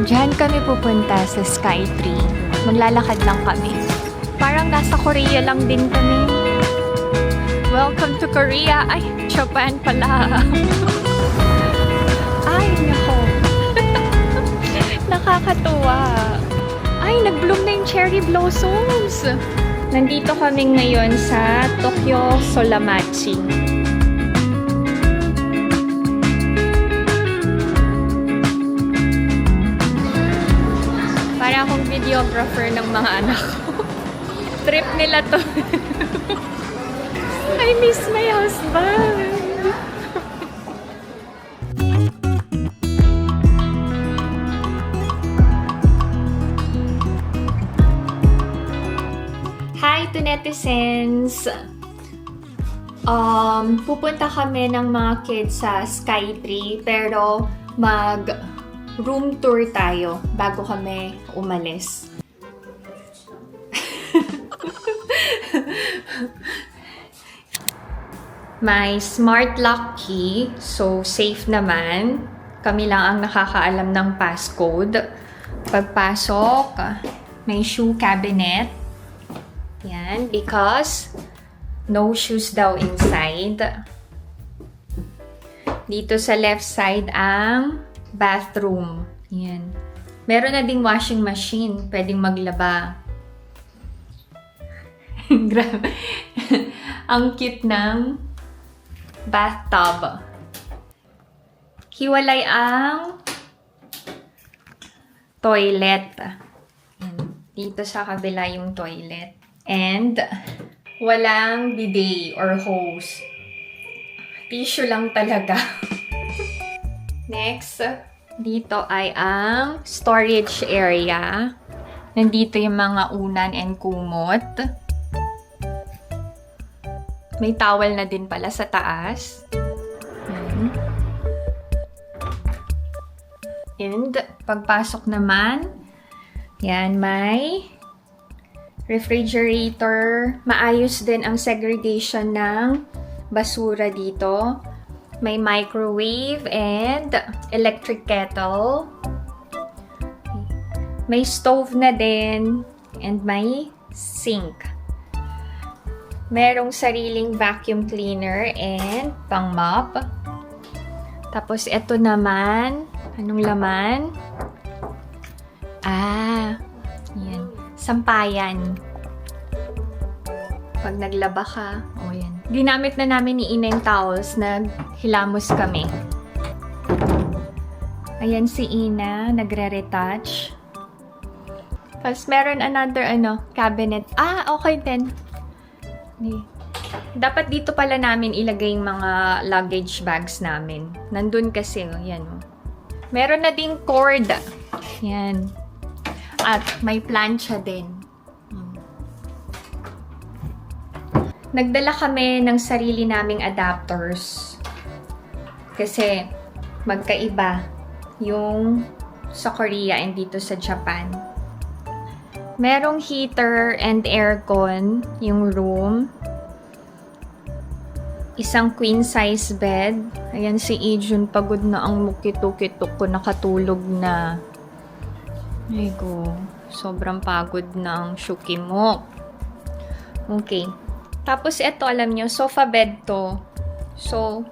Diyan kami pupunta sa Skytree. Maglalakad lang kami. Parang nasa Korea lang din kami. Welcome to Korea. Ay, Japan pala. Ay, nako. Nakakatuwa. Ay, nag-bloom na yung cherry blossoms. Nandito kami ngayon sa Tokyo Solamachi. Para akong videographer ng mga anak ko. Trip nila to. I miss my husband. Hi to netizens! Pupunta kami ng mga kids sa Skytree pero room tour tayo bago kami umalis. May smart lock key, so safe naman. Kami lang ang nakakaalam ng passcode. Pagpasok, may shoe cabinet. Yan, because no shoes daw inside. Dito sa left side ang bathroom. Yan. Meron na ding washing machine. Pwedeng maglaba. Grabe. Ang cute ng bathtub. Hiwalay ang toilet. Yan. Dito sa kabila yung toilet. And walang bidet or hose. Tissue lang talaga. Next, dito ay ang storage area. Nandito yung mga unan and kumot. May towel na din pala sa taas. And pagpasok naman, yan, may refrigerator. Maayos din ang segregation ng basura dito. May microwave and electric kettle. May stove na din and may sink. Merong sariling vacuum cleaner and pang-mop. Tapos ito naman, anong laman? Yan. Sampayan. Pag naglaba ka, yan. Ginamit na namin ni Ina yung towels, naghilamos kami. Ayan si Ina, nagre-retouch. Tapos meron another, cabinet. Okay din. Dapat dito pala namin ilagay yung mga luggage bags namin. Nandun kasi, yan. Meron na ding cord. Yan. At may plancha din. Nagdala kami ng sarili naming adapters. Kasi magkaiba yung sa Korea and dito sa Japan. Merong heater and aircon yung room. Isang queen size bed. Ayan si Ijun, pagod na ang mukitok-kitok ko, nakatulog na. Ay go, sobrang pagod na ang shuki mo. Okay. Tapos ito, alam nyo, sofa bed to. So,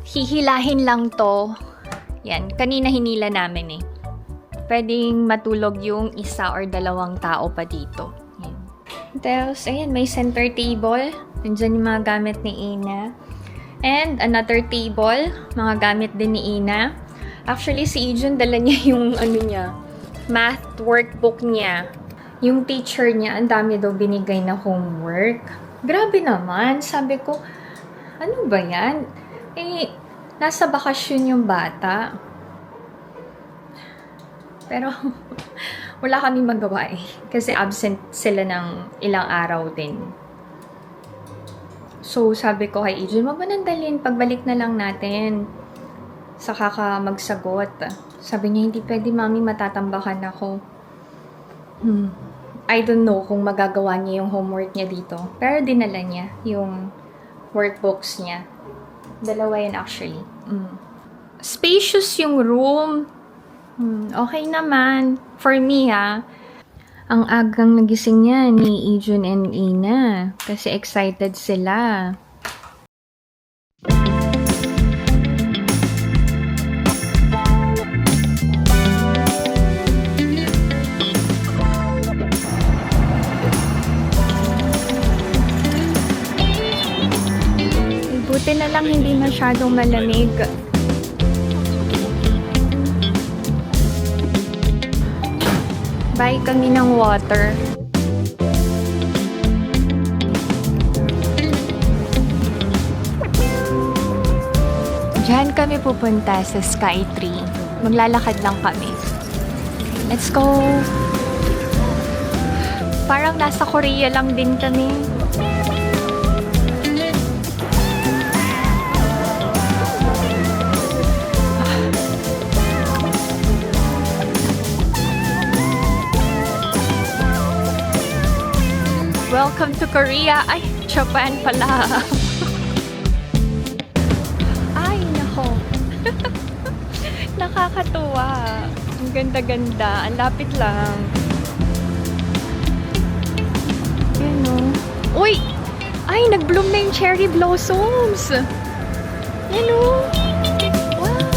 hihilahin lang to. Yan, kanina hinila namin eh. Pwedeng matulog yung isa or dalawang tao pa dito. Yan. Tapos, ayan, may center table. Nandyan yung mga gamit ni Ina. And another table, mga gamit din ni Ina. Actually, si Ijun, dala niya yung math workbook niya. Yung teacher niya, ang dami daw binigay na homework. Grabe naman. Sabi ko, ano ba yan? Nasa bakasyon yung bata. Pero, wala kami magawa eh. Kasi absent sila ng ilang araw din. So, sabi ko kay Ijun, wag mo nandalin. Pagbalik na lang natin. Saka ka magsagot. Sabi niya, hindi pwede, mami, matatambakan ako. I don't know kung magagawa niya yung homework niya dito. Pero dinala niya yung workbooks niya. Dalawa yan actually. Spacious yung room. Okay naman. For me, ang agang nagising niya ni Ijun and Ina kasi excited sila. Buti na lang hindi masyadong malamig. Buy kami ng water. Diyan kami pupunta sa Skytree. Maglalakad lang kami. Let's go! Parang nasa Korea lang din kami. Welcome to Korea. Ay, Japan pala. Ay, nako. Nakakatuwa. Ang ganda-ganda. Ang lapit lang. Yan o. Uy! Ay, nag-bloom na yung cherry blossoms. Yan o. Wow!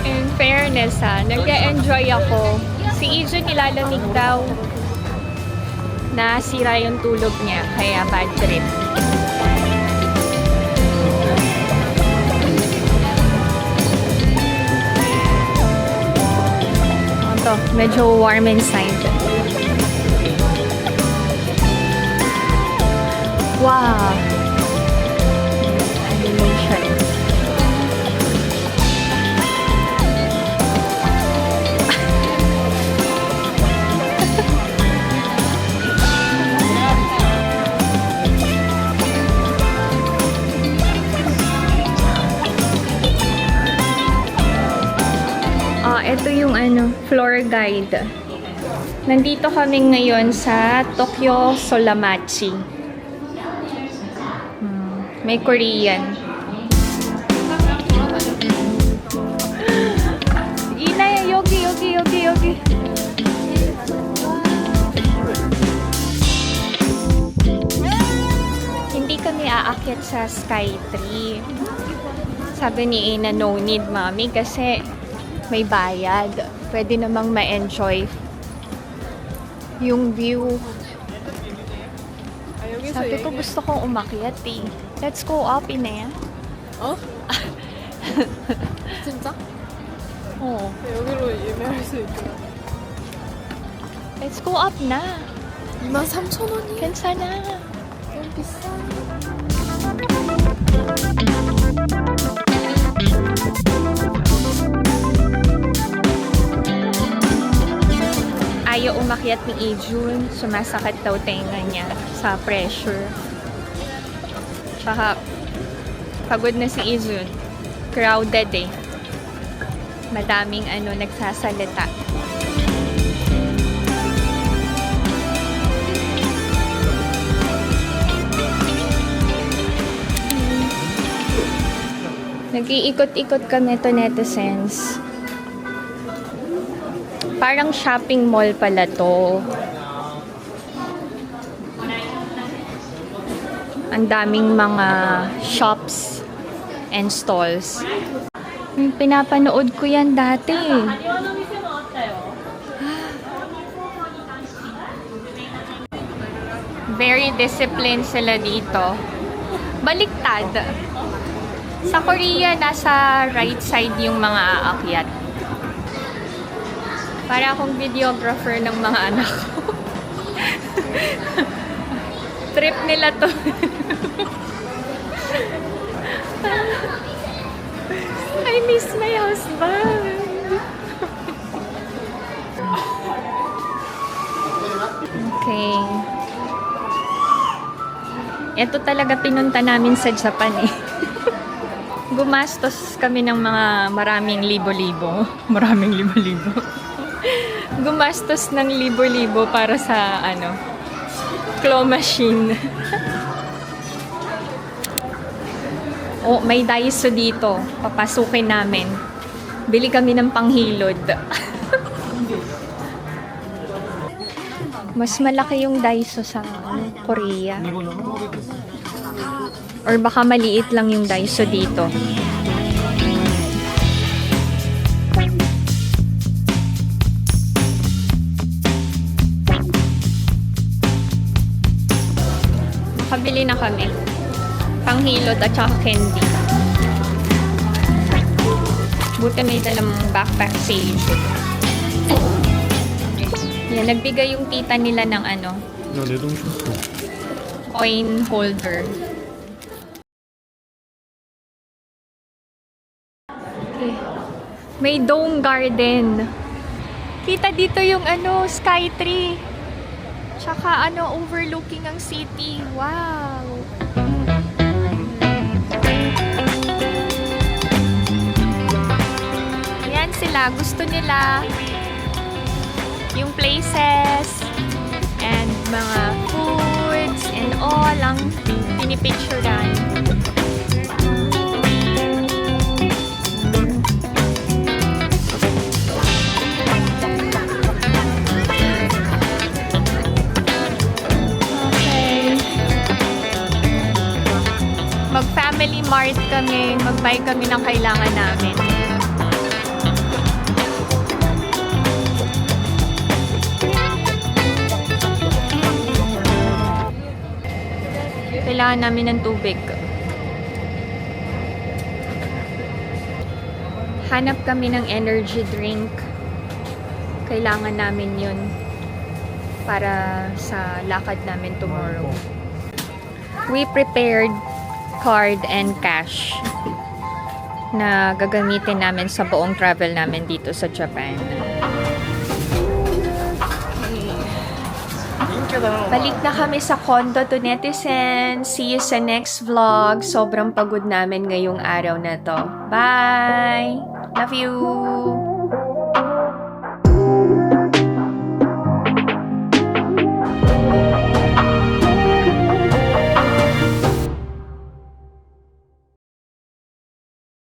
In fairness nag-enjoy ako. Si Ijun nilalamig daw. Nasira yung tulog niya, kaya bad trip. Ito, medyo warm inside. Wow! Animation. Ito yung floor guide. Nandito kami ngayon sa Tokyo Solamachi. May Korean. Ina, yogi. Hindi kami aakyat sa Skytree. Sabi ni Ina, no need, mami, kasi may bayad. Pwede namang ma-enjoy yung view. Sabi ko, gusto kong umakyat eh. Let's go up, Ina. 어? 진짜? Oo. 여기로 예매할 수 있구나. Let's go up na. 23,000원이야? 괜찮아. 너무 비싸. Ayaw umakyat ni Ijun. Sumasakit daw tenga niya sa pressure. Tsaka, pagod na si Ijun. Crowded eh. Madaming nagsasalita. Nag-iikot-ikot kami to, netizens. Parang shopping mall pala to. Ang daming mga shops and stalls. Pinapanood ko yan dati. Very disciplined sila dito. Baliktad. Sa Korea, nasa right side yung mga aakyat. Para akong videographer ng mga anak ko. Trip nila to. I miss my husband. Okay. Ito talaga pinunta namin sa Japan eh. Gumastos kami ng mga maraming libo-libo. Maraming libo-libo. Gumastos ng libo-libo para sa claw machine. Oh, may Daiso dito. Papasukin namin. Bili kami ng panghilod. Mas malaki yung Daiso sa Korea. Or baka maliit lang yung Daiso dito. Nakabili na kami. Panghilod at saka candy. Buti may dalang backpack si Iju. Yan, nagbigay yung tita nila ng 야, 내 돈 줬어. coin holder. Okay. May dome garden. Kita dito yung sky tree. Tsaka overlooking ang city. Wow! Ayan sila. Gusto nila yung places and mga foods and all ang pinipicturean. Okay. Mag-family mart kami. Mag-buy kami ng kailangan namin. Kailangan namin ng tubig. Hanap kami ng energy drink. Kailangan namin yun para sa lakad namin tomorrow. We prepared card and cash na gagamitin namin sa buong travel namin dito sa Japan. Balik na kami sa condo to netizen. See you sa next vlog. Sobrang pagod namin ngayong araw na to. Bye! Love you!